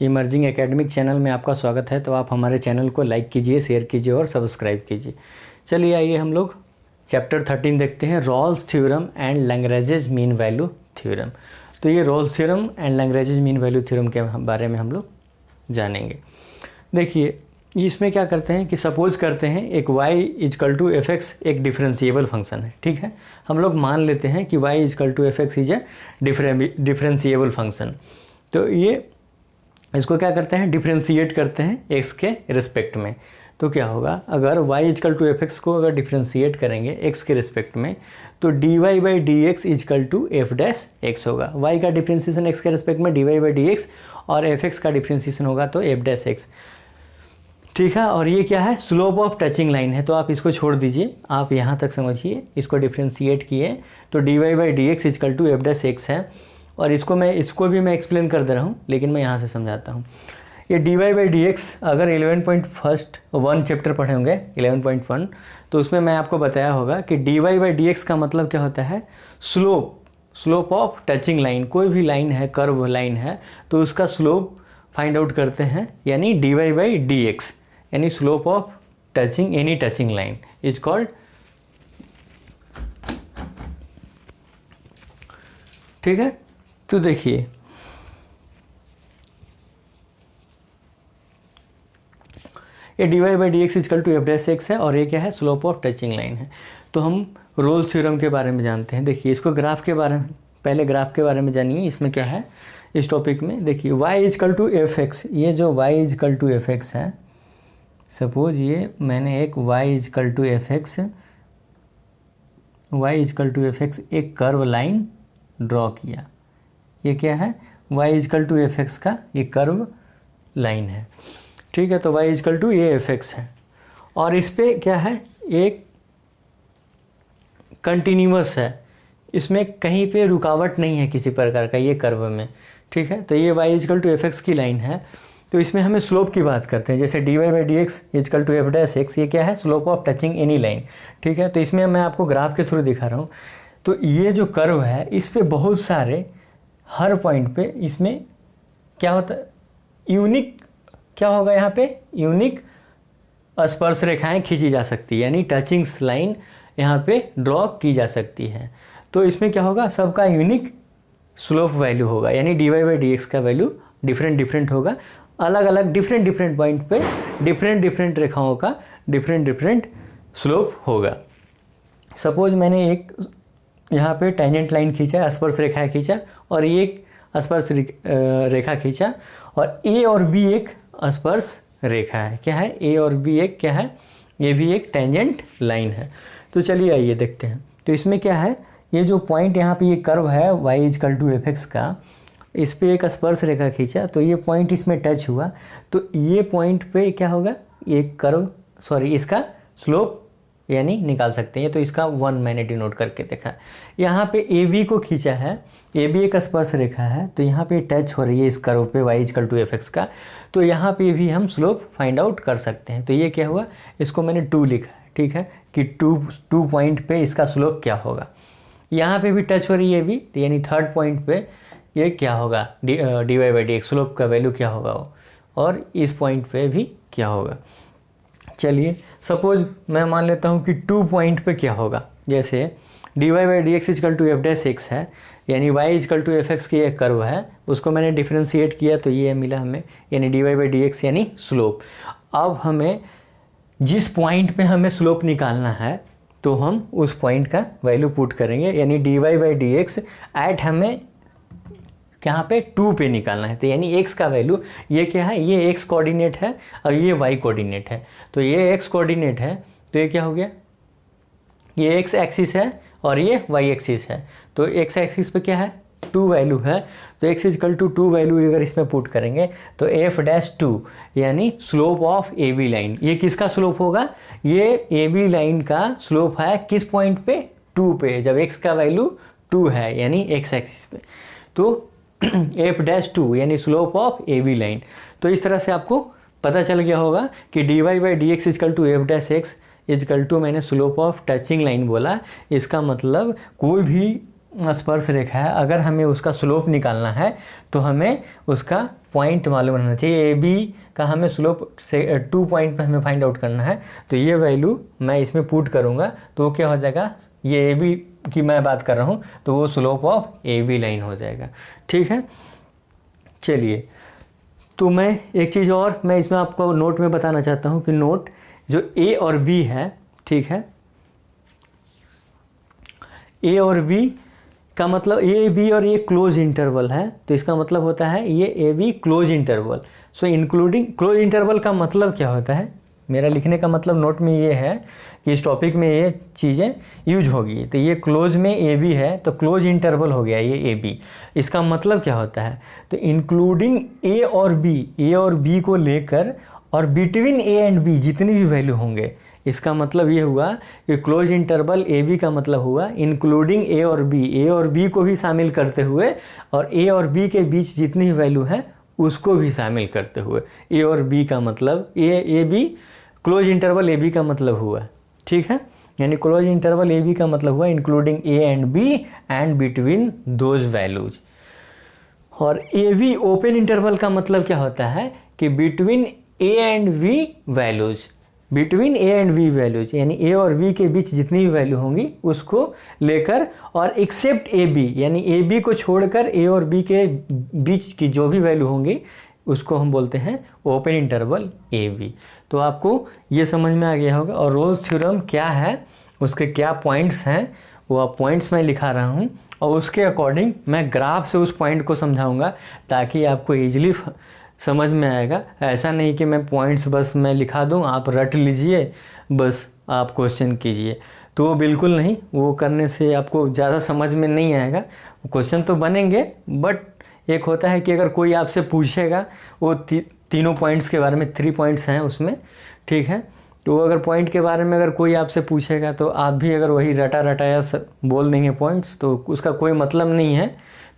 Emerging academic channel में आपका स्वागत है। तो आप हमारे चैनल को लाइक कीजिए, शेयर कीजिए और सब्सक्राइब कीजिए। चलिए आइए हम लोग चैप्टर 13 देखते हैं, Rolle's theorem and Lagrange's mean value theorem. तो ये Rolle's theorem and Lagrange's mean value theorem के बारे में हम लोग जानेंगे। देखिए इसमें क्या करते हैं कि सपोज करते हैं एक y is equal to F X एक डिफरेंशिएबल फंक्शन है। ठीक है, हम लोग मान लेते हैं कि y is equal to F X is a differentiable function. तो ये इसको क्या करते हैं, डिफरेंशिएट करते हैं x के रिस्पेक्ट में। तो क्या होगा, अगर y is equal to F X को अगर डिफरेंशिएट करेंगे x के रिस्पेक्ट में तो dy by D X equal to F dash X होगा। y का डिफरेंशिएशन x के रिस्पेक्ट में dy बाई डी एक्स और एफ एक्स का डिफरेंशिएशन होगा तो एफ डैश एक्स। ठीक है, और ये क्या है, स्लोप ऑफ टचिंग लाइन है। तो आप इसको छोड़ दीजिए, आप यहाँ तक समझिए। इसको डिफरेंशिएट किए तो D Y by D X equal to F dash X है। और इसको भी मैं एक्सप्लेन कर दे रहा हूँ, लेकिन मैं यहाँ से समझाता हूँ। ये D Y by D X अगर 11.1 चैप्टर पढ़े होंगे 11.1, तो उसमें मैं आपको बताया होगा कि D Y by D X का मतलब क्या होता है, स्लोप ऑफ टचिंग लाइन। कोई भी लाइन है, कर्व लाइन है, तो उसका स्लोप फाइंड आउट करते हैं, यानी D Y by D X, यानी slope of touching any touching line is called. ठीक है, तो देखिए ये D Y by D X equal to F dash X है और ये क्या है, स्लोप ऑफ टचिंग लाइन है। तो हम रोल्स थ्योरम के बारे में जानते हैं। देखिए इसको ग्राफ के बारे में, पहले ग्राफ के बारे में जानिए। इसमें क्या है इस टॉपिक में, देखिए y is equal to F X, ये जो y is equal to F X है, सपोज ये मैंने एक y is equal to F X एक कर्व लाइन ड्रॉ किया। ये क्या है, y is equal to F X का ये कर्व लाइन है। ठीक है, तो y इजकल टू ये एफ एक्स है और इस पे क्या है, एक कंटिन्यूअस है, इसमें कहीं पे रुकावट नहीं है किसी प्रकार का ये कर्व में। ठीक है, तो ये y is equal to F X की लाइन है। तो इसमें हमें स्लोप की बात करते हैं, जैसे D Y by D X equal to F dash X, ये क्या है, slope of touching any line. ठीक है, तो इसमें मैं आपको ग्राफ के थ्रू दिखा रहा हूँ। तो ये जो कर्व है इस पे बहुत सारे, हर पॉइंट पे इसमें क्या होता है, यूनिक क्या होगा, यहाँ पे यूनिक स्पर्श रेखाएं खींची जा सकती है, यानी टचिंग लाइन यहाँ पे ड्रॉ की जा सकती है। तो इसमें क्या होगा, सबका यूनिक स्लोप वैल्यू होगा, यानी D Y by D X का वैल्यू डिफरेंट होगा। अलग अलग डिफरेंट पॉइंट पे डिफरेंट रेखाओं का डिफरेंट स्लोप होगा। सपोज मैंने एक यहाँ पे टेंजेंट लाइन खींचा, स्पर्श रेखा खींचा, और ये एक स्पर्श रेखा खींचा, और ए और बी एक स्पर्श रेखा है। क्या है, ए और बी एक क्या है, ये भी एक टेंजेंट लाइन है। तो चलिए आइए देखते हैं। तो इसमें क्या है, ये जो पॉइंट यहाँ पे ये कर्व है y is equal to F X का, इस पे एक स्पर्श रेखा खींचा, तो ये पॉइंट इसमें टच हुआ, तो ये पॉइंट पे क्या होगा, ये कर्व इसका स्लोप यानी निकाल सकते हैं। तो इसका 1 मैंने डिनोट करके देखा। यहाँ पे ए बी को खींचा है, ए बी एक स्पर्श रेखा है, तो यहाँ पे टच हो रही है इस कर्व पे y is equal to F X का, तो यहाँ पे भी हम स्लोप फाइंड आउट कर सकते हैं। तो ये क्या हुआ, इसको मैंने 2 लिखा है। ठीक है, कि 2 पॉइंट पे इसका स्लोप क्या होगा। यहाँ पे भी टच हो रही है भी, तो यानी 3rd पॉइंट पे ये क्या होगा, D Y by D X slope का वैल्यू क्या होगा वो, और इस पॉइंट पे भी क्या होगा। चलिए सपोज मैं मान लेता हूँ कि 2 पॉइंट पे क्या होगा, जैसे D Y by D X equal to F dash X है, यानी y is equal to F X की एक कर्व है, उसको मैंने डिफरेंशिएट किया तो ये मिला हमें, यानी D Y by D X यानी स्लोप। अब हमें जिस पॉइंट पे हमें स्लोप निकालना है तो हम उस पॉइंट का वैल्यू पुट करेंगे, यानी D Y by D X at हमें यहाँ पे 2 पे निकालना है। तो यानी x का वैल्यू, ये क्या है, ये x कोऑर्डिनेट है और ये y कोऑर्डिनेट है। तो ये x कोऑर्डिनेट है, तो ये क्या हो गया, ये x एक्सिस है और ये y एक्सिस है। तो x एक्सिस पे क्या है, 2 वैल्यू है, तो x इजकल टू 2 वैल्यू अगर इसमें पुट करेंगे तो एफ डैश 2 यानी slope of A B line. ये किसका स्लोप होगा, ये ए बी लाइन का स्लोप है किस पॉइंट पे, 2 पे, जब x का वैल्यू 2 है, यानी x एक्सिस पे। तो एफ डैश 2 यानी slope of A B line. तो इस तरह से आपको पता चल गया होगा कि D Y by D X equal to F dash X equal to, मैंने स्लोप ऑफ टचिंग लाइन बोला, इसका मतलब कोई भी स्पर्श रेखा है, अगर हमें उसका स्लोप निकालना है तो हमें उसका पॉइंट मालूम रहना चाहिए। ए बी का हमें स्लोप से 2 पॉइंट में हमें फाइंड आउट करना है, तो ये वैल्यू मैं इसमें पुट करूँगा तो वो क्या हो जाएगा, ये ए बी की मैं बात कर रहा हूँ तो वो slope of A B line हो जाएगा। ठीक है, चलिए, तो मैं एक चीज़ और मैं इसमें आपको नोट में बताना चाहता हूँ कि नोट जो ए और बी है, ठीक है, ए और बी का मतलब ए बी और ये क्लोज इंटरवल है, तो इसका मतलब होता है ये A B close interval. So including close interval का मतलब क्या होता है, मेरा लिखने का मतलब नोट में ये है कि इस टॉपिक में ये चीज़ें यूज होगी। तो ये क्लोज में ए बी है तो क्लोज इंटरवल हो गया ये ए बी। इसका मतलब क्या होता है, तो इंक्लूडिंग ए और बी को लेकर और बिटवीन ए एंड बी जितनी भी वैल्यू होंगे, इसका मतलब ये हुआ कि क्लोज इंटरवल ए बी का मतलब हुआ इंक्लूडिंग ए और बी को भी शामिल करते हुए और ए और बी के बीच जितनी वैल्यू है उसको भी शामिल करते हुए। ए और बी का मतलब A B close interval A B का मतलब हुआ, ठीक है, यानी क्लोज इंटरवल ए बी का मतलब हुआ including A and B and between those values. और ए वी ओपन इंटरवल का मतलब क्या होता है कि between A and V values, between A and V values, यानी ए और बी के बीच जितनी भी वैल्यू होंगी उसको लेकर और एक्सेप्ट ए बी, यानी ए बी को छोड़कर ए और बी के बीच की जो भी वैल्यू होंगी उसको हम बोलते हैं ओपन इंटरवल ए बी। तो आपको ये समझ में आ गया होगा। और रोल्स थ्योरम क्या है, उसके क्या पॉइंट्स हैं, वो पॉइंट्स मैं लिखा रहा हूँ और उसके अकॉर्डिंग मैं ग्राफ से उस पॉइंट को समझाऊंगा ताकि आपको ईजिली समझ में आएगा। ऐसा नहीं कि मैं पॉइंट्स बस मैं लिखा दूं, आप रट लीजिए, बस आप क्वेश्चन कीजिए, तो वो बिल्कुल नहीं, वो करने से आपको ज़्यादा समझ में नहीं आएगा। क्वेश्चन तो बनेंगे बट एक होता है कि अगर कोई आपसे पूछेगा वो तीनों पॉइंट्स के बारे में, 3 पॉइंट्स हैं उसमें, ठीक है, तो अगर पॉइंट के बारे में अगर कोई आपसे पूछेगा तो आप भी अगर वही रटाया बोल देंगे पॉइंट्स तो उसका कोई मतलब नहीं है,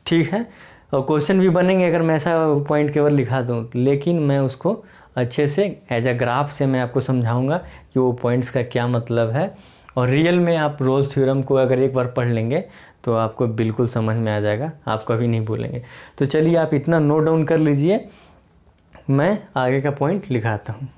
ठीक है। और क्वेश्चन भी बनेंगे अगर मैं ऐसा पॉइंट केवल लिखा दूं, लेकिन मैं उसको अच्छे से एज अ ग्राफ से मैं आपको समझाऊंगा कि वो पॉइंट्स का क्या मतलब है। और रियल में आप रोल्स थ्योरम को अगर एक बार पढ़ लेंगे तो आपको बिल्कुल समझ में आ जाएगा, आप कभी नहीं भूलेंगे। तो चलिए आप इतना नोट डाउन कर लीजिए, मैं आगे का पॉइंट लिखाता हूँ।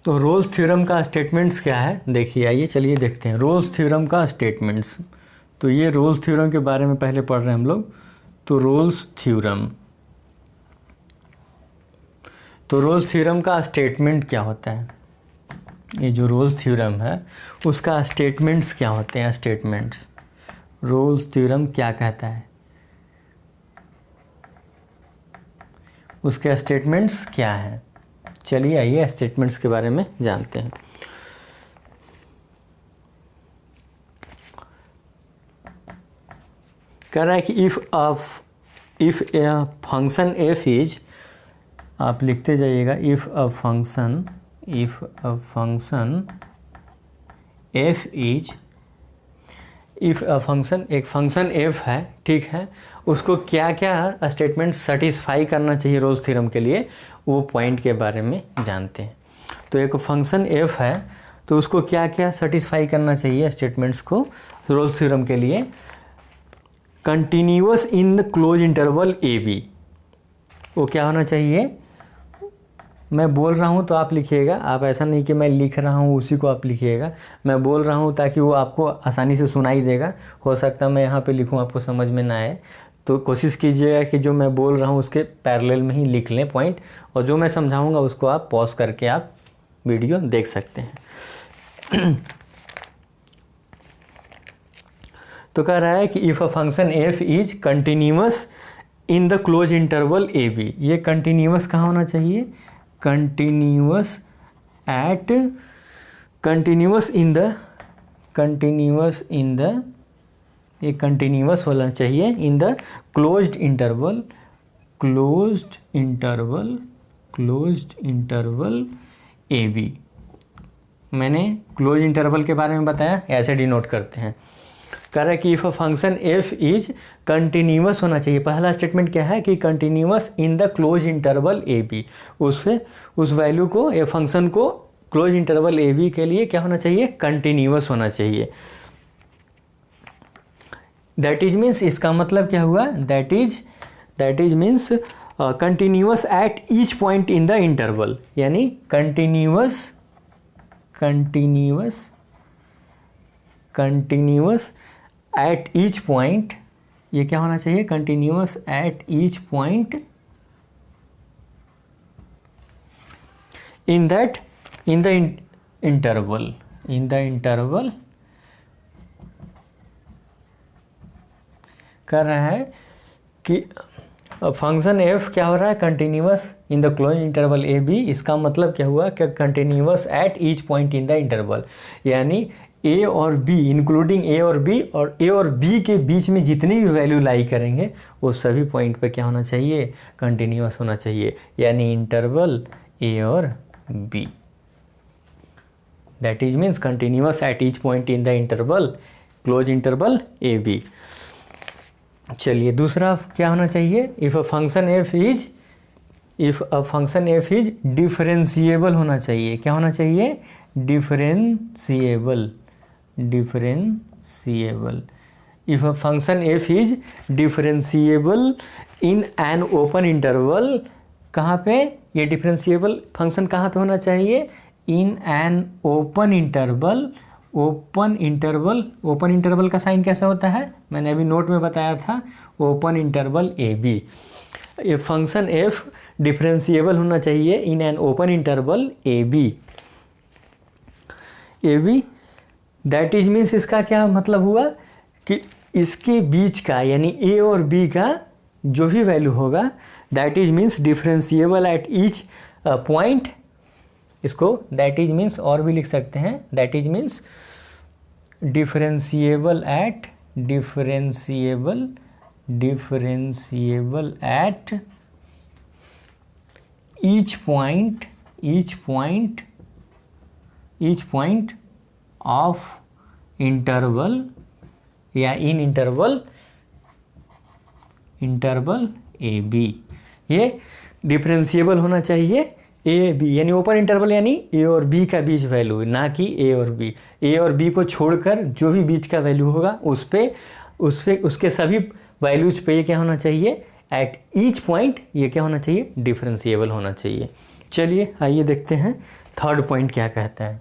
तो रोल्स थ्योरम का स्टेटमेंट्स क्या है, देखिए आइए चलिए देखते हैं रोल्स थ्योरम का स्टेटमेंट्स। तो ये रोल्स थ्योरम के बारे में पहले पढ़ रहे हैं हम लोग। तो रोल्स थ्योरम का स्टेटमेंट क्या होता है, ये जो रोल्स थ्योरम है उसका स्टेटमेंट्स क्या होते हैं, स्टेटमेंट्स, रोल्स थ्योरम क्या कहता है, उसके स्टेटमेंट्स क्या हैं। चलिए आइए स्टेटमेंट्स के बारे में जानते हैं। कह रहा है कि if a function F is, आप लिखते जाइएगा, if a function F is, if a function, एक फंक्शन एफ है, ठीक है, उसको क्या क्या स्टेटमेंट सेटिस्फाई करना चाहिए रोल्स थ्योरम के लिए, वो पॉइंट के बारे में जानते हैं। तो एक फंक्शन एफ है तो उसको क्या क्या सेटिस्फाई करना चाहिए स्टेटमेंट्स को रोल्स थ्योरम के लिए। Continuous in the close interval A B, वो क्या होना चाहिए, मैं बोल रहा हूँ तो आप लिखिएगा, आप ऐसा नहीं कि मैं लिख रहा हूँ उसी को आप लिखिएगा, मैं बोल रहा हूँ ताकि वो आपको आसानी से सुनाई देगा। हो सकता है मैं यहाँ पे लिखूँ आपको समझ में ना आए, तो कोशिश कीजिएगा कि जो मैं बोल रहा हूँ उसके पैरेलल में ही लिख लें पॉइंट, और जो मैं समझाऊँगा उसको आप पॉज करके आप वीडियो देख सकते हैं। तो कह रहा है कि if a function F is continuous in the close interval A B, ये कंटिन्यूअस कहाँ होना चाहिए, कंटिन्यूअस इन द ये कंटिन्यूअस होना चाहिए in the closed interval A B. मैंने क्लोज इंटरवल के बारे में बताया, ऐसे डिनोट करते हैं। कह रहा है कि if a function F is continuous होना चाहिए। पहला स्टेटमेंट क्या है कि continuous in the close interval A B, उस वैल्यू को, ए फंक्शन को क्लोज इंटरवल ए बी के लिए क्या होना चाहिए, कंटिन्यूअस होना चाहिए। दैट इज मीन्स, इसका मतलब क्या हुआ, that is means continuous at each point in the interval, यानी कंटिन्यूअस एट ईच पॉइंट, ये क्या होना चाहिए, continuous at each point in the interval कर रहा है कि फंक्शन एफ क्या हो रहा है, continuous in the close interval A B. इसका मतलब क्या हुआ कि continuous at each point in the interval, यानी ए और बी, इंक्लूडिंग ए और बी, और ए और बी के बीच में जितनी भी वैल्यू लाई करेंगे वो सभी पॉइंट पे क्या होना चाहिए, कंटिन्यूअस होना चाहिए, यानी इंटरवल ए और B. That is means continuous at each point in the interval, close interval A B. चलिए दूसरा क्या होना चाहिए, if a function F is differentiable होना चाहिए। क्या होना चाहिए, differentiable. If a function F is differentiable in an open interval, कहाँ पे, ये डिफरेंशिएबल फंक्शन कहाँ पे होना चाहिए, in an open interval. Open interval का साइन कैसा होता है, मैंने अभी नोट में बताया था, ओपन इंटरवल ए बी। ये फंक्शन एफ डिफरेंशिएबल होना चाहिए in an open interval A B. That is means, इसका क्या मतलब हुआ कि इसके बीच का, यानी ए और बी का जो भी वैल्यू होगा, that is means differentiable eight each point. इसको दैट इज मीन्स और भी लिख सकते हैं, that is means differentiable eight each point of interval, या इन इंटरवल ए बी। ये डिफरेंशिएबल होना चाहिए ए बी, यानी ओपन इंटरवल, यानी ए और बी का बीच वैल्यू, ना कि ए और बी। ए और बी को छोड़कर जो भी बीच का वैल्यू होगा उसके सभी वैल्यूज पे ये क्या होना चाहिए, एट ईच पॉइंट ये क्या होना चाहिए, डिफरेंशिएबल होना चाहिए। चलिए आइए देखते हैं थर्ड पॉइंट क्या कहता है।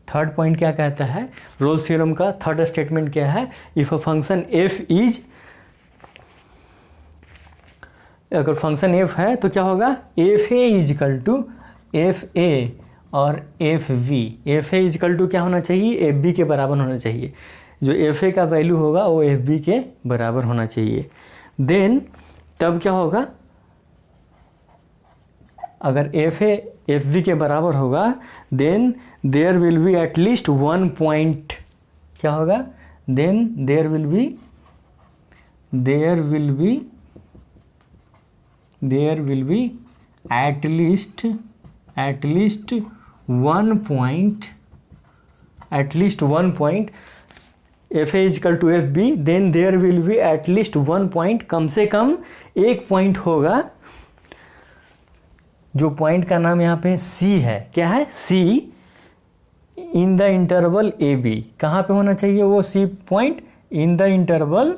थर्ड पॉइंट क्या कहता है, रोल्स थ्योरम का थर्ड स्टेटमेंट क्या है, if a function F is, अगर फंक्शन एफ है तो क्या होगा, F A is equal to F A और F B. F A is equal to क्या होना चाहिए, एफ बी के बराबर होना चाहिए। जो एफ ए का वैल्यू होगा वो एफ बी के बराबर होना चाहिए। देन तब क्या होगा, अगर एफ ए एफ बी के बराबर होगा, then there will be at least one point, क्या होगा, then there will be at least one point f a is equal to f b, then there will be at least one point, कम से कम एक point होगा, जो point का नाम यहाँ पे c है। क्या है, c in the interval A B. कहाँ पे होना चाहिए वो c point, in the interval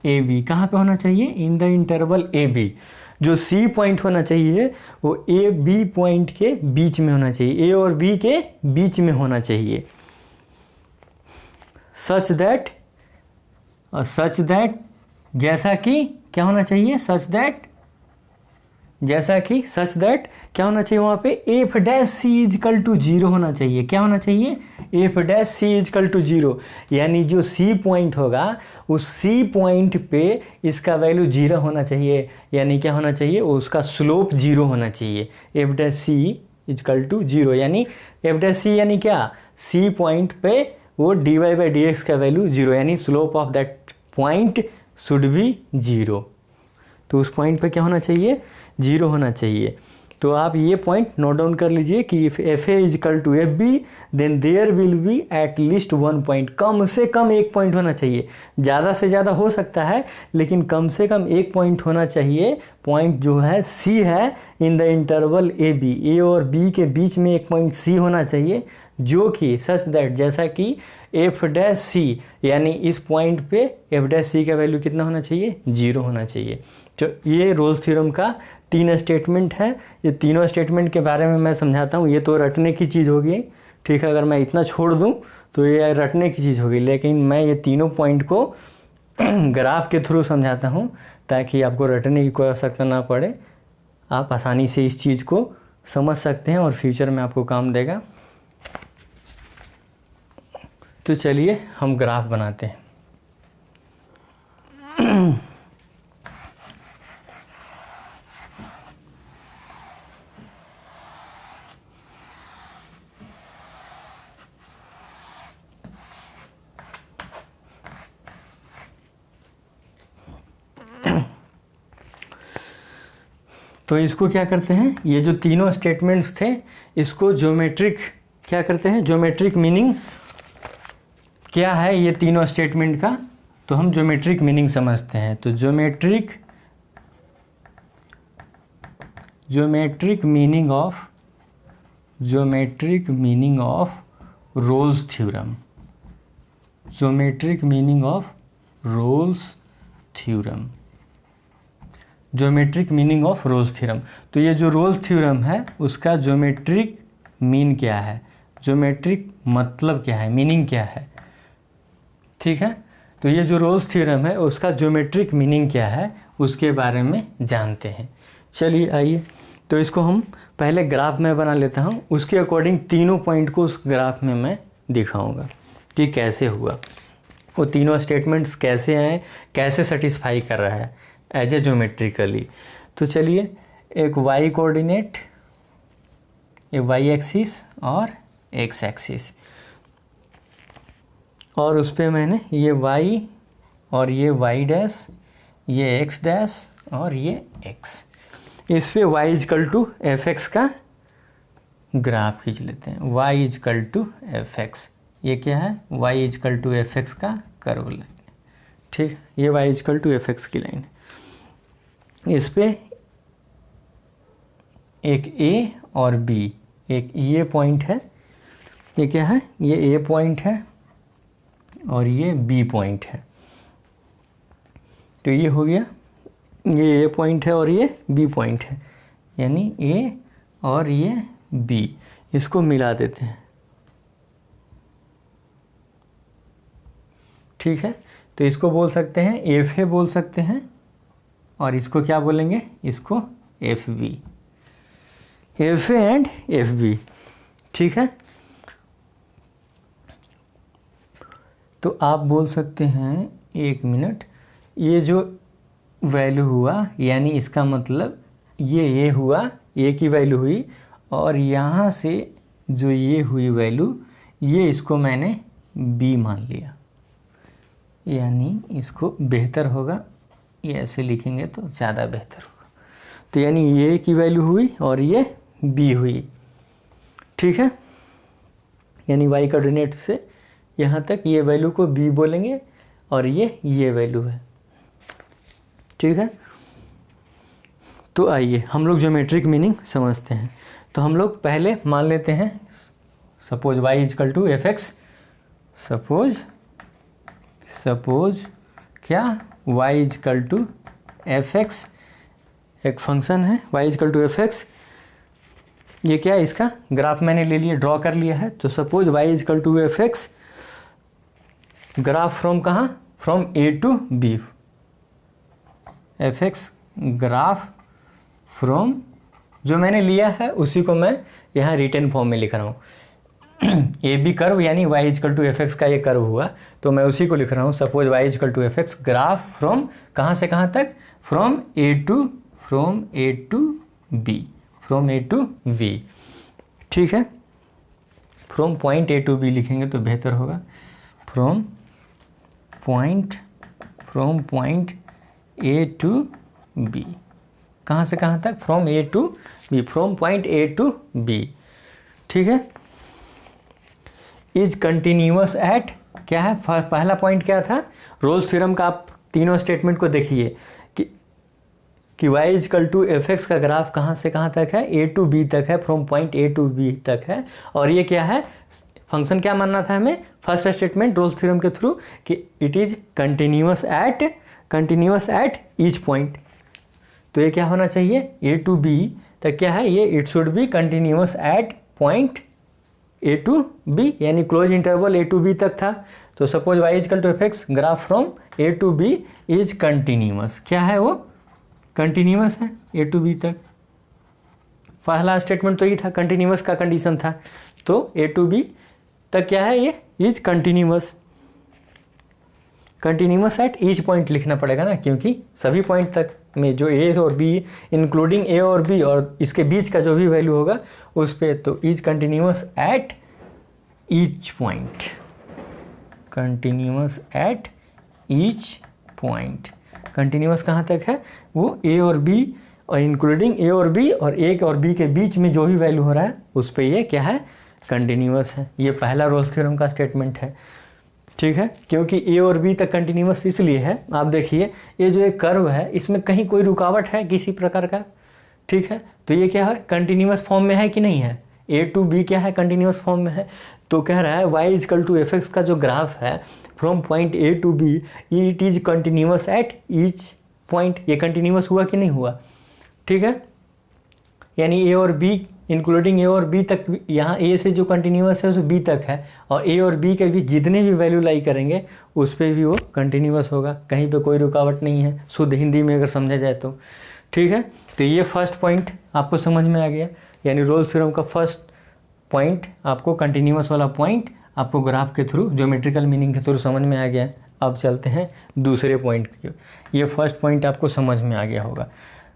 A B. कहाँ पे होना चाहिए, in the interval A B. जो सी पॉइंट होना चाहिए वो ए बी पॉइंट के बीच में होना चाहिए, ए और बी के बीच में होना चाहिए। सच दैट जैसा कि क्या होना चाहिए, सच दैट क्या होना चाहिए वहाँ पे, F dash C is equal to zero होना चाहिए। क्या होना चाहिए, F dash C is equal to zero, यानी जो सी पॉइंट होगा उस सी पॉइंट पे इसका वैल्यू जीरो होना चाहिए, यानी क्या होना चाहिए, उसका स्लोप जीरो होना चाहिए। F dash C is equal to 0, यानी एफ डैश सी यानी क्या, सी पॉइंट पे वो dy बाई डी एक्स का वैल्यू 0, यानी slope of that point should be 0। तो उस पॉइंट पे क्या होना चाहिए, 0 होना चाहिए। तो आप ये पॉइंट नोट डाउन कर लीजिए कि if F A is equal to F B then there will be at least 1 point, कम से कम एक पॉइंट होना चाहिए। ज़्यादा से ज़्यादा हो सकता है लेकिन कम से कम एक पॉइंट होना चाहिए। पॉइंट जो है सी है in the interval A B, A और बी के बीच में एक पॉइंट सी होना चाहिए, जो कि सच दैट जैसा कि एफ डैश सी, यानी इस पॉइंट पे एफ डैश सी का वैल्यू कितना होना चाहिए, 0 होना चाहिए। तो ये रोल्स थ्योरम का 3 स्टेटमेंट है। ये तीनों स्टेटमेंट के बारे में मैं समझाता हूँ। ये तो रटने की चीज़ होगी, ठीक है, अगर मैं इतना छोड़ दूँ तो ये रटने की चीज़ होगी, लेकिन मैं ये तीनों पॉइंट को ग्राफ के थ्रू समझाता हूँ ताकि आपको रटने की कोई आवश्यकता ना पड़े, आप आसानी से इस चीज़ को समझ सकते हैं और फ्यूचर में आपको काम देगा। तो चलिए हम ग्राफ बनाते हैं। तो इसको क्या करते हैं, ये जो तीनों स्टेटमेंट्स थे इसको ज्योमेट्रिक क्या करते हैं, ज्योमेट्रिक मीनिंग क्या है ये तीनों स्टेटमेंट का, तो हम ज्योमेट्रिक मीनिंग समझते हैं। तो geometric meaning of Rolle's theorem, geometric meaning of Rolle's theorem, geometric meaning of Rolle's theorem. तो ये जो रोल्स थ्योरम है उसका ज्योमेट्रिक मीन क्या है, ज्योमेट्रिक मतलब क्या है, मीनिंग क्या है, ठीक है। तो ये जो रोल्स थ्योरम है उसका ज्योमेट्रिक मीनिंग क्या है उसके बारे में जानते हैं। चलिए आइए, तो इसको हम पहले ग्राफ में बना लेता हूँ, उसके अकॉर्डिंग तीनों पॉइंट को उस ग्राफ में मैं दिखाऊंगा कि कैसे हुआ, वो तीनों स्टेटमेंट्स कैसे आए, कैसे सेटिस्फाई कर रहा है एज ए ज्योमेट्रिकली। तो चलिए, एक वाई कोऑर्डिनेट, एक वाई एक्सिस और एक्स एक्सिस, और उस पर मैंने ये वाई और ये वाई डैश, ये एक्स डैश और ये एक्स, इस पे Y is equal to F X का ग्राफ खींच लेते हैं। Y is equal to F X, ये क्या है, Y is equal to F X का कर्व लाइन, ठीक, ये Y is equal to F X की लाइन। इस पे एक ए और बी, एक ये पॉइंट है, ये क्या है, ये ए पॉइंट है और ये बी पॉइंट है। तो ये हो गया, ये ए पॉइंट है और ये बी पॉइंट है, यानी ए और ये बी, इसको मिला देते हैं, ठीक है। तो इसको बोल सकते हैं एफ ए बोल सकते हैं, और इसको क्या बोलेंगे, इसको F B, F A and F B, ठीक है। तो आप बोल सकते हैं, एक मिनट, ये जो वैल्यू हुआ यानी इसका मतलब ये हुआ, ए की वैल्यू हुई, और यहाँ से जो ये हुई वैल्यू, ये इसको मैंने बी मान लिया, यानी इसको बेहतर होगा, ये ऐसे लिखेंगे तो ज़्यादा बेहतर होगा। तो यानी ये की वैल्यू हुई और ये बी हुई, ठीक है। यानी वाई कोऑर्डिनेट से यहाँ तक ये वैल्यू को बी बोलेंगे और ये वैल्यू है, ठीक है। तो आइए हम लोग ज्योमेट्रिक मीनिंग समझते हैं। तो हम लोग पहले मान लेते हैं, suppose Y is equal to F X, suppose क्या, y is equal to F X एक फंक्शन है, y is equal to F X, ये क्या है, इसका ग्राफ मैंने ले लिया, ड्रॉ कर लिया है। तो suppose y is equal to F X, graph from कहाँ, from A to B, F X graph from, जो मैंने लिया है उसी को मैं यहाँ रिटन फॉर्म में लिख रहा हूँ। ए बी कर्व यानी y is equal to F X का ये कर्व हुआ, तो मैं उसी को लिख रहा हूँ। Suppose y is equal to F X graph from कहाँ से कहाँ तक, फ्रॉम ए टू बी, ठीक है, from point A to B लिखेंगे तो बेहतर होगा। From point A to B, कहाँ से कहाँ तक? From A to B, from point A to B. ठीक है, इज कंटिन्यूअस एट, क्या है पहला पॉइंट क्या था? रोल्स थ्योरम का आप तीनों स्टेटमेंट को देखिए कि y is equal to F X का ग्राफ कहाँ से कहाँ तक है? ए टू बी तक है, from point A to B तक है। और ये क्या है? फंक्शन क्या मानना था हमें फर्स्ट स्टेटमेंट रोल्स थ्योरम के थ्रू कि it is continuous at each point. तो ये क्या होना चाहिए? ए टू बी तक क्या है ये? It should be continuous at point A to B, यानी close interval A to B तक था। तो suppose y is equal to F X graph from A to B is continuous, क्या है वो? कंटिन्यूअस है ए टू बी तक। पहला स्टेटमेंट तो ये था, कंटिन्यूअस का कंडीशन था। तो ए टू बी तक क्या है ये? Is continuous at each point लिखना पड़ेगा ना, क्योंकि सभी पॉइंट तक में जो ए और बी इंक्लूडिंग ए और बी और इसके बीच का जो भी वैल्यू होगा उस पे, तो is continuous at each point, continuous at each point. Continuous कहाँ तक है? वो ए और बी और इंक्लूडिंग ए और बी और ए और बी के बीच में जो भी वैल्यू हो रहा है उस पे ये क्या है? कंटिन्यूअस है। ये पहला रोल्स थ्योरम का स्टेटमेंट है। ठीक है, क्योंकि ए और बी तक कंटिन्यूअस इसलिए है, आप देखिए ये जो एक कर्व है इसमें कहीं कोई रुकावट है किसी प्रकार का? ठीक है, तो ये क्या है? कंटिन्यूअस फॉर्म में है कि नहीं है? ए टू बी क्या है? कंटिन्यूअस फॉर्म में है। तो कह रहा है y is equal to F X का जो ग्राफ है from point A to B it is continuous at each point. ये कंटिन्यूअस हुआ कि नहीं हुआ? ठीक है, यानी ए और बी इंक्लूडिंग ए और बी तक, यहाँ ए से जो कंटिन्यूअस है उस बी तक है, और ए और बी के बीच जितने भी वैल्यू लाई करेंगे उस पर भी वो कंटिन्यूअस होगा, कहीं पे कोई रुकावट नहीं है, शुद्ध हिंदी में अगर समझा जाए तो। ठीक है, तो ये फर्स्ट पॉइंट आपको समझ में आ गया, यानी रोल्स थ्योरम का फर्स्ट पॉइंट आपको कंटिन्यूअस वाला पॉइंट आपको ग्राफ के थ्रू ज्योमेट्रिकल मीनिंग के थ्रू समझ में आ गया। अब चलते हैं दूसरे पॉइंट की। ये फर्स्ट पॉइंट आपको समझ में आ गया होगा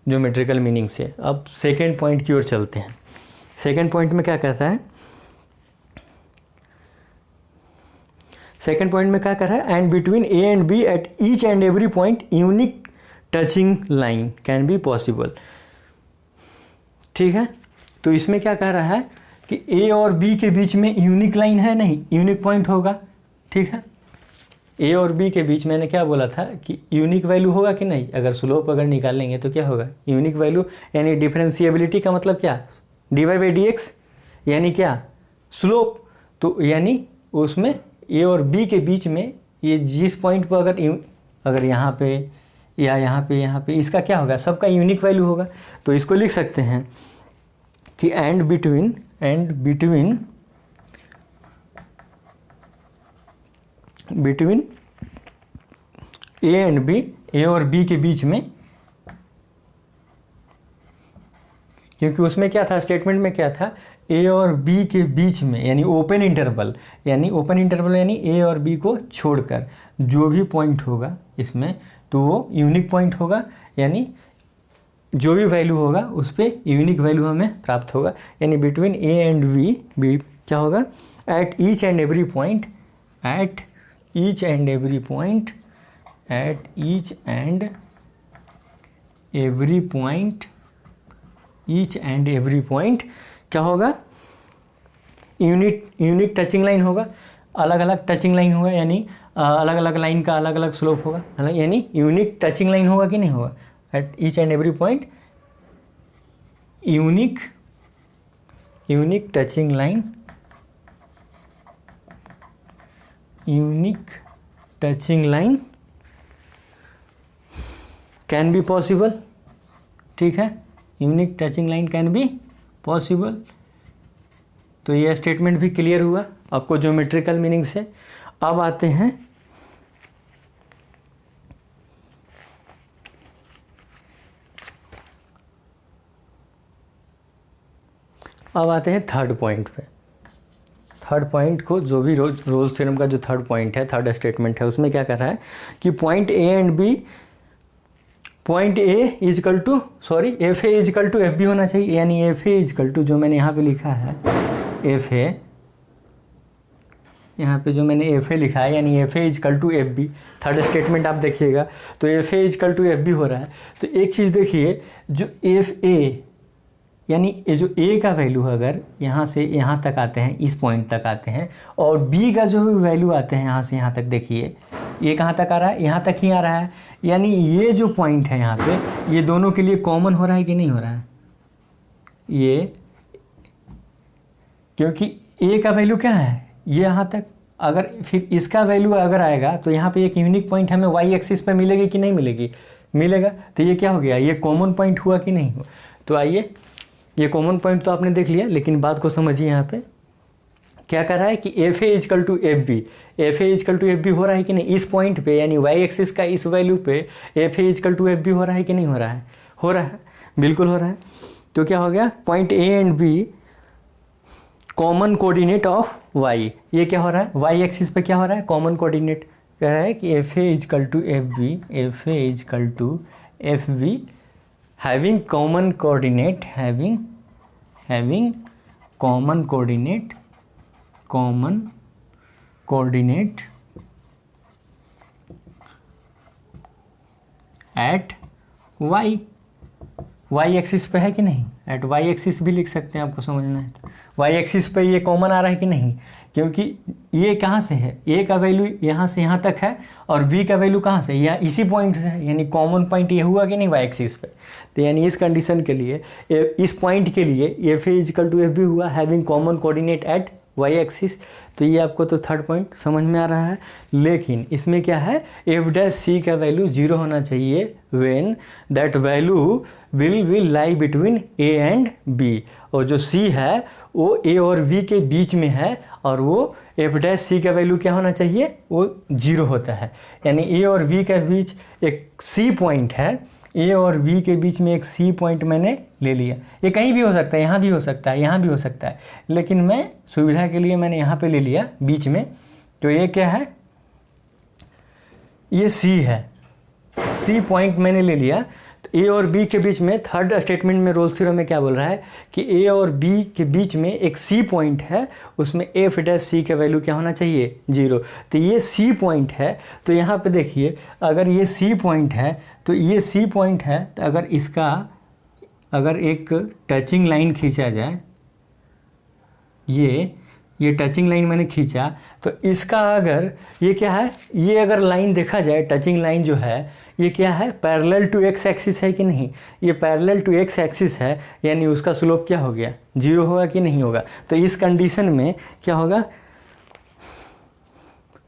ज्योमेट्रिकल मीनिंग से। अब सेकेंड पॉइंट की ओर चलते हैं। सेकेंड पॉइंट में क्या कहता है? सेकेंड पॉइंट में क्या कह रहा है? And between A and B at each and every point unique touching line can be possible. ठीक है, तो इसमें क्या कह रहा है कि ए और बी के बीच में यूनिक लाइन है, नहीं यूनिक पॉइंट होगा। ठीक है, ए और बी के बीच मैंने क्या बोला था कि यूनिक वैल्यू होगा कि नहीं? अगर स्लोप अगर निकालेंगे तो क्या होगा? यूनिक वैल्यू, यानी डिफरेंशिएबिलिटी का मतलब क्या? D Y by D X, यानी क्या? स्लोप। तो यानी उसमें ए और बी के बीच में ये जिस पॉइंट पर अगर यहाँ पे या यहाँ पे इसका क्या होगा? सबका यूनिक वैल्यू होगा। तो इसको लिख सकते हैं कि and between A and B, A और बी के बीच में, क्योंकि उसमें क्या था स्टेटमेंट में क्या था? ए और बी के बीच में, यानी ओपन इंटरवल यानी ए और बी को छोड़कर जो भी पॉइंट होगा इसमें तो वो यूनिक पॉइंट होगा, यानी जो भी वैल्यू होगा उस पर यूनिक वैल्यू हमें प्राप्त होगा। यानी बिटवीन ए एंड बी क्या होगा? Eight each and every point, eight each and every point क्या होगा? यूनिक टचिंग लाइन होगा। अलग अलग टचिंग लाइन होगा, यानी अलग अलग लाइन का अलग अलग स्लोप होगा, यानी यूनिक टचिंग लाइन होगा कि नहीं होगा? Eight each and every point unique touching line can be possible. ठीक है, unique touching line can be possible. तो ये स्टेटमेंट भी क्लियर हुआ आपको ज्योमेट्रिकल मीनिंग से। अब आते हैं थर्ड पॉइंट पे। थर्ड पॉइंट को जो भी रोल्स थ्योरम का जो थर्ड पॉइंट है, थर्ड स्टेटमेंट है, उसमें क्या कर रहा है कि point A and B point A is equal to sorry F A is equal to F B होना चाहिए, यानी एफ ए इजकल टू जो मैंने यहाँ पे लिखा है एफ ए, यहाँ पे जो मैंने एफ ए लिखा है यानी F A is equal to F B, third statement आप देखिएगा तो F A is equal to F B हो रहा है। तो एक चीज़ देखिए, जो एफ ए यानी ये जो ए का वैल्यू अगर यहाँ से यहाँ तक आते हैं, इस पॉइंट तक आते हैं, और बी का जो वैल्यू आते हैं यहाँ से यहाँ तक, देखिए ये कहाँ तक आ रहा है, यहाँ तक ही आ रहा है, यानी ये जो पॉइंट है यहाँ पे ये दोनों के लिए कॉमन हो रहा है कि नहीं हो रहा है, ये क्योंकि ए का वैल्यू क्या है ये यहाँ तक, अगर फिर इसका वैल्यू अगर आएगा तो यहाँ पे एक यूनिक पॉइंट हमें वाई एक्सिस पे मिलेगी कि नहीं मिलेगी, मिलेगा। तो ये क्या हो गया, ये कॉमन पॉइंट हुआ कि नहीं हुआ। तो आइए, ये कॉमन पॉइंट तो आपने देख लिया, लेकिन बात को समझिए, यहाँ पे क्या कर रहा है कि F A is equal to F B, F A is equal to F B हो रहा है कि नहीं, इस पॉइंट पे यानी वाई एक्सिस का इस वैल्यू पे F A is equal to F B हो रहा है कि नहीं हो रहा है, हो रहा है, बिल्कुल हो रहा है। तो क्या हो गया, point A and B common coordinate of Y, ये क्या हो रहा है, वाई एक्सिस पे क्या हो रहा है, कॉमन कोऑर्डिनेट कह रहा है कि F A is equal to F B, F A is equal to F B having common coordinate, having common coordinate at y axis पे है कि नहीं, एट y एक्सिस भी लिख सकते हैं, आपको समझना है तो y एक्सिस पे ये कॉमन आ रहा है कि नहीं, क्योंकि ये कहाँ से है, a का वैल्यू यहाँ से यहाँ तक है और b का वैल्यू कहाँ से, यहाँ इसी पॉइंट से है, यानी कॉमन पॉइंट ये हुआ कि नहीं y एक्सिस पे। तो यानी इस कंडीशन के लिए, इस पॉइंट के लिए F A is equal to F B हुआ having common coordinate at Y axis. तो ये आपको तो थर्ड पॉइंट समझ में आ रहा है, लेकिन इसमें क्या है, एफ डैश सी का वैल्यू 0 होना चाहिए when that value will lie between A and B, और जो सी है वो ए और बी के बीच में है, और वो एफ डैश सी का वैल्यू क्या होना चाहिए, वो 0 होता है। यानी ए और बी के बीच एक सी पॉइंट है, ए और बी के बीच में एक सी पॉइंट मैंने ले लिया, ये कहीं भी हो सकता है, यहाँ भी हो सकता है, यहाँ भी हो सकता है, लेकिन मैं सुविधा के लिए मैंने यहाँ पे ले लिया बीच में। तो ये क्या है, ये सी है, सी पॉइंट मैंने ले लिया। तो ए और बी के बीच में थर्ड स्टेटमेंट में रोल्स थ्योरम में क्या बोल रहा है कि ए और बी के बीच में एक सी पॉइंट है, उसमें एफ डैश सी का वैल्यू क्या होना चाहिए, 0। तो ये सी पॉइंट है, तो यहाँ पे देखिए अगर ये सी पॉइंट है तो ये सी पॉइंट है, तो अगर इसका अगर एक टचिंग लाइन खींचा जाए, ये टचिंग लाइन मैंने खींचा, तो इसका अगर ये क्या है, ये अगर लाइन देखा जाए, टचिंग लाइन जो है ये क्या है, पैरेलल टू एक्स एक्सिस है कि नहीं, ये पैरेलल टू एक्स एक्सिस है, यानी उसका स्लोप क्या हो गया, 0 होगा कि नहीं होगा। तो इस कंडीशन में क्या होगा,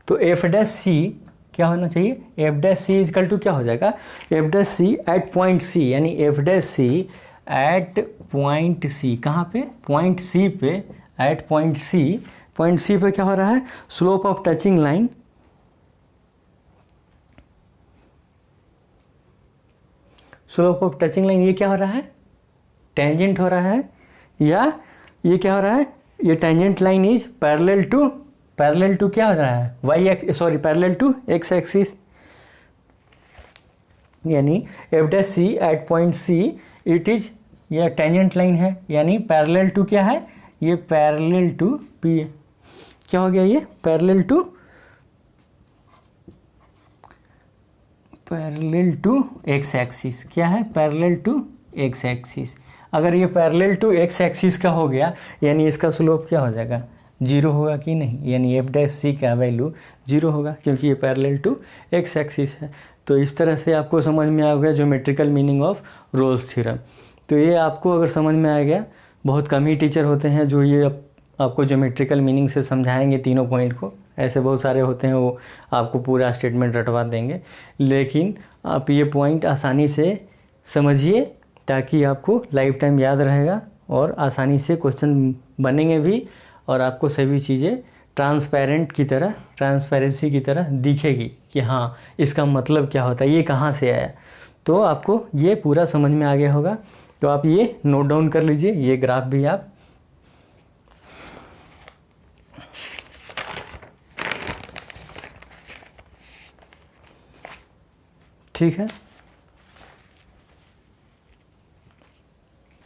तो एफ डैश सी क्या होना चाहिए, F dash C is equal to क्या हो जाएगा, F dash C at point C, यानी F dash C at point C, कहाँ पे, पॉइंट सी पे, एट पॉइंट सी पे क्या हो रहा है, slope of touching line, slope of touching line ये क्या हो रहा है, टेंजेंट हो रहा है, या ये क्या हो रहा है, ये tangent line is parallel to क्या हो रहा है, पैरेलल टू एक्स एक्सिस, यानी F dash C at point C it is, ये टेंजेंट लाइन है, यानी पैरेलल टू क्या है, ये पैरेलल टू पी, क्या हो गया, ये पैरेलल टू एक्स एक्सिस, क्या है, पैरेलल टू एक्स एक्सिस। अगर ये पैरेलल टू एक्स एक्सिस का हो गया, यानी इसका स्लोप क्या हो जाएगा, 0 होगा कि नहीं, यानी एफ डैश सी का वैल्यू 0 होगा, क्योंकि ये पैरेलल टू एक्स एक्सिस है। तो इस तरह से आपको समझ में आ गया geometrical meaning of Rolle's theorem. तो ये आपको अगर समझ में आ गया, बहुत कम ही टीचर होते हैं जो ये आपको ज्योमेट्रिकल मीनिंग से समझाएंगे तीनों पॉइंट को, ऐसे बहुत सारे होते हैं वो आपको पूरा स्टेटमेंट रटवा देंगे, लेकिन आप ये पॉइंट आसानी से समझिए ताकि आपको लाइफ टाइम याद रहेगा और आसानी से क्वेश्चन बनेंगे भी, और आपको सभी चीज़ें ट्रांसपेरेंसी की तरह दिखेगी कि हाँ इसका मतलब क्या होता है, ये कहाँ से आया। तो आपको ये पूरा समझ में आ गया होगा। तो आप ये नोट डाउन कर लीजिए, ये ग्राफ भी आप ठीक है।